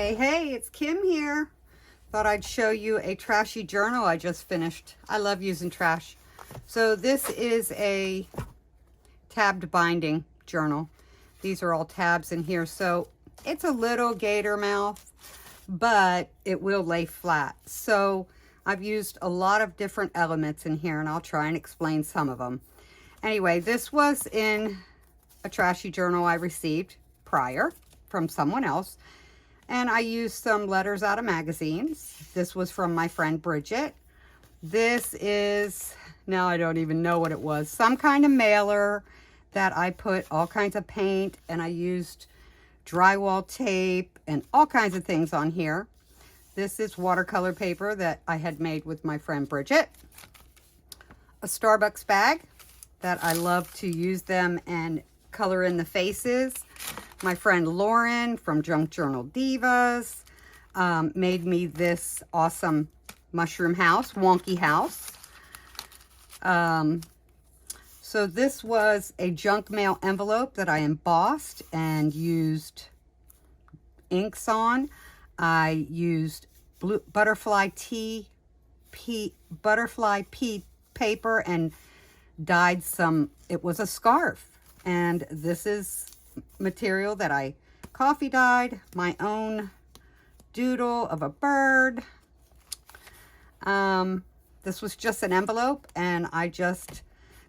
Hey, it's Kim here. Thought I'd show you a trashy journal I just finished. I love using trash. So this is a tabbed binding journal. These are all tabs in here. So it's a little gator mouth, but it will lay flat. So I've used a lot of different elements in here, and I'll try and explain some of them. Anyway, this was in a trashy journal I received prior from someone else. And I used some letters out of magazines. This was from my friend Bridget. This is, now I don't even know what it was, some kind of mailer that I put all kinds of paint, and I used drywall tape and all kinds of things on here. This is watercolor paper that I had made with my friend Bridget. A Starbucks bag that I love to use them and color in the faces. My friend Lauren from Junk Journal Divas made me this awesome mushroom house, wonky house. So this was a junk mail envelope that I embossed and used inks on. I used blue butterfly pea paper and dyed some, it was a scarf. And this is material that I coffee dyed, my own doodle of a bird. This was just an envelope, and I just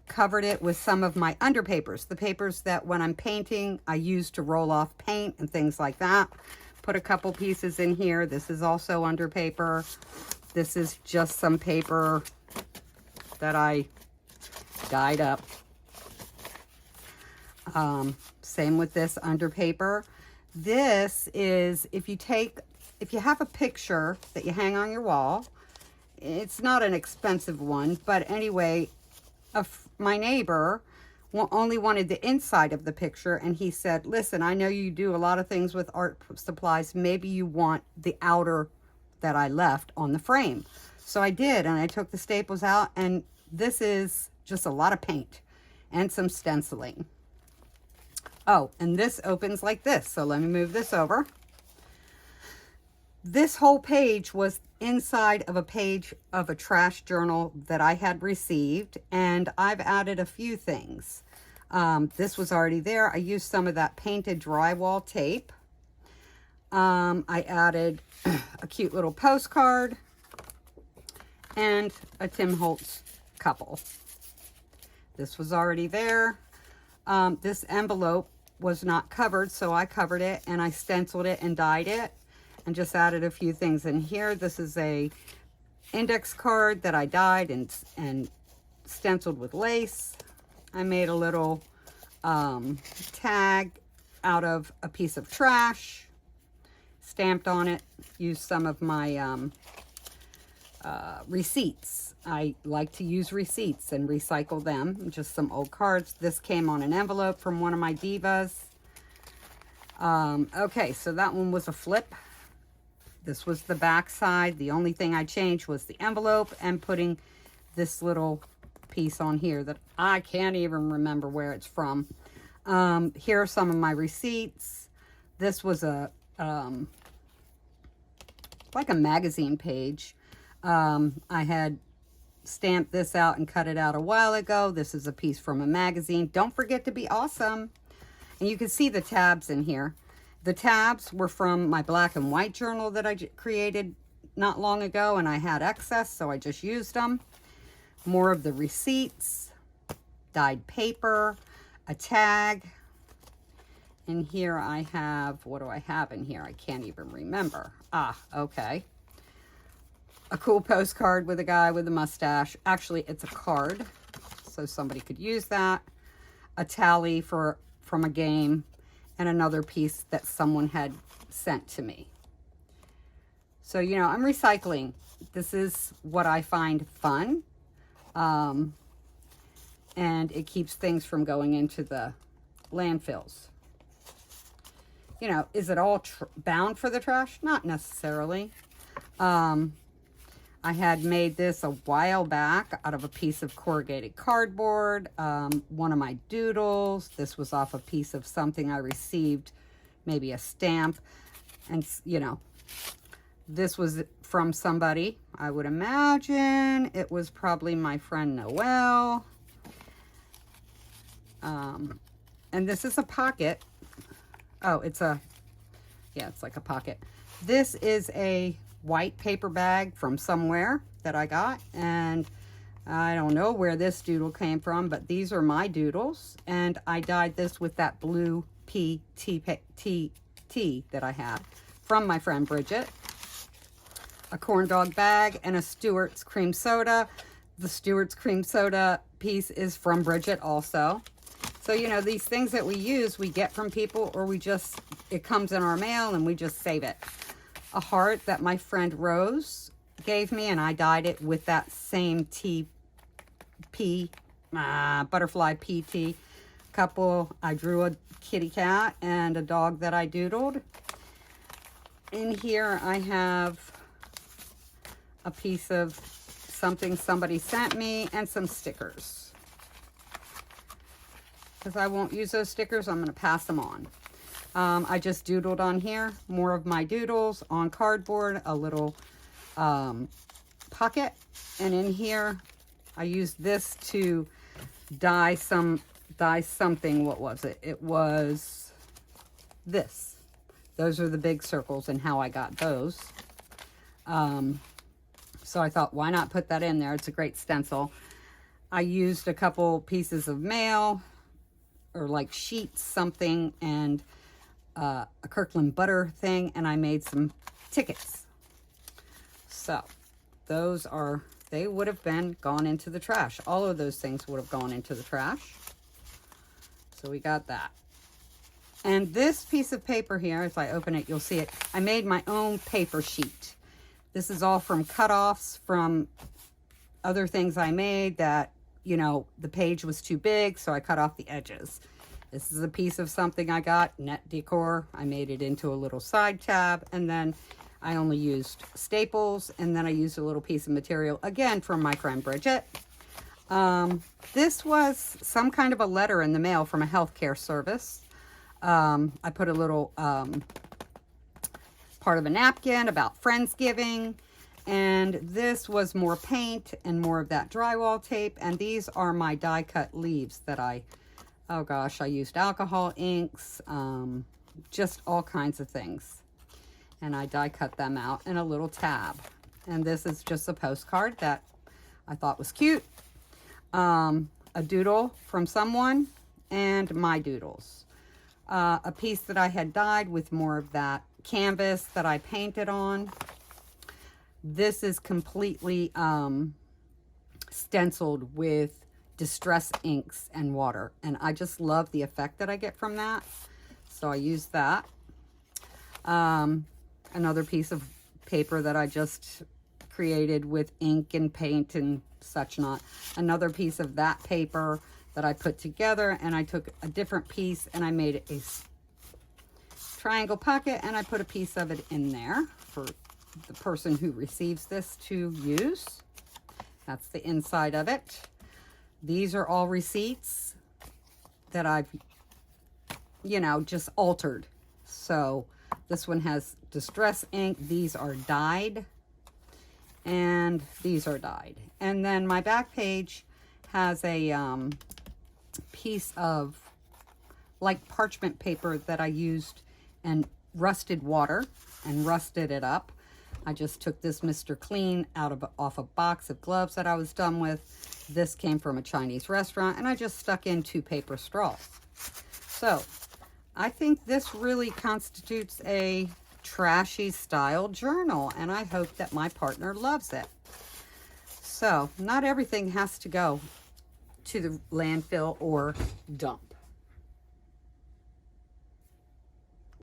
covered it with some of my underpapers, the papers that when I'm painting I use to roll off paint and things like that. Put a couple pieces in here. This is also underpaper. This is just some paper that I dyed up. Same with this underpaper. This is, if you have a picture that you hang on your wall, it's not an expensive one, but anyway, my neighbor only wanted the inside of the picture, and he said, listen, I know you do a lot of things with art supplies, maybe you want the outer that I left on the frame. So I did, and I took the staples out, and this is just a lot of paint and some stenciling. Oh, and this opens like this. So let me move this over. This whole page was inside of a page of a trash journal that I had received, and I've added a few things. This was already there. I used some of that painted drywall tape. I added a cute little postcard and a Tim Holtz couple. This was already there. This envelope was not covered, so I covered it and I stenciled it and dyed it and just added a few things in here. This is a index card that I dyed and stenciled with lace. I made a little tag out of a piece of trash, stamped on it, used some of my receipts. I like to use receipts and recycle them, just some old cards. This came on an envelope from one of my divas. Okay, so that one was a flip. This was the back side. The only thing I changed was the envelope and putting this little piece on here that I can't even remember where it's from. Here are some of my receipts. This was a like a magazine page. I had stamped this out and cut it out a while ago. This is a piece from a magazine. Don't forget to be awesome. And you can see the tabs in here. The tabs were from my black and white journal that I created not long ago, and I had excess, so I just used them. More of the receipts, dyed paper, a tag. And here I have, what do I have in here? I can't even remember. Ah, okay. A cool postcard with a guy with a mustache. Actually, it's a card, so somebody could use that. A tally from a game, and another piece that someone had sent to me. So, you know, I'm recycling. This is what I find fun. And it keeps things from going into the landfills. You know, is it all bound for the trash? Not necessarily. I had made this a while back out of a piece of corrugated cardboard, one of my doodles. This was off a piece of something I received, maybe a stamp. And, you know, this was from somebody. I would imagine it was probably my friend Noelle. And this is a pocket. Oh, it's like a pocket. This is a white paper bag from somewhere that I got, and I don't know where this doodle came from, but these are my doodles, and I dyed this with that blue tea that I had from my friend Bridget. A corn dog bag and a Stewart's cream soda. The Stewart's cream soda piece is from Bridget also. So, you know, these things that we use, we get from people, or it comes in our mail and we just save it. A heart that my friend Rose gave me, and I dyed it with that same butterfly PT couple. I drew a kitty cat and a dog that I doodled. In here I have a piece of something somebody sent me and some stickers. Because I won't use those stickers, I'm going to pass them on. I just doodled on here, more of my doodles on cardboard, a little pocket. And in here, I used this to dye something. What was it? It was this. Those are the big circles and how I got those. So I thought, why not put that in there? It's a great stencil. I used a couple pieces of mail, or like sheets, something, and a Kirkland butter thing, and I made some tickets. So those they would have gone into the trash. All of those things would have gone into the trash. So we got that. And this piece of paper here, if I open it, you'll see it. I made my own paper sheet. This is all from cutoffs from other things I made that, you know, the page was too big, so I cut off the edges. This is a piece of something I got, Net Decor. I made it into a little side tab, and then I only used staples, and then I used a little piece of material, again, from my friend Bridget. This was some kind of a letter in the mail from a healthcare service. I put a little part of a napkin about Friendsgiving. And this was more paint and more of that drywall tape. And these are my die cut leaves that I used alcohol inks, just all kinds of things. And I die cut them out in a little tab. And this is just a postcard that I thought was cute. A doodle from someone and my doodles. A piece that I had dyed with more of that canvas that I painted on. This is completely stenciled with distress inks and water. And I just love the effect that I get from that. So I used that. Another piece of paper that I just created with ink and paint and such not. Another piece of that paper that I put together, and I took a different piece and I made a triangle pocket, and I put a piece of it in there for the person who receives this to use. That's the inside of it. These are all receipts that I've, you know, just altered. So this one has distress ink. These are dyed. And these are dyed. And then my back page has a piece of like parchment paper that I used and rusted water and rusted it up. I just took this Mr. Clean off a box of gloves that I was done with. This came from a Chinese restaurant, and I just stuck in 2 paper straws. So I think this really constitutes a trashy style journal, and I hope that my partner loves it. So not everything has to go to the landfill or dump.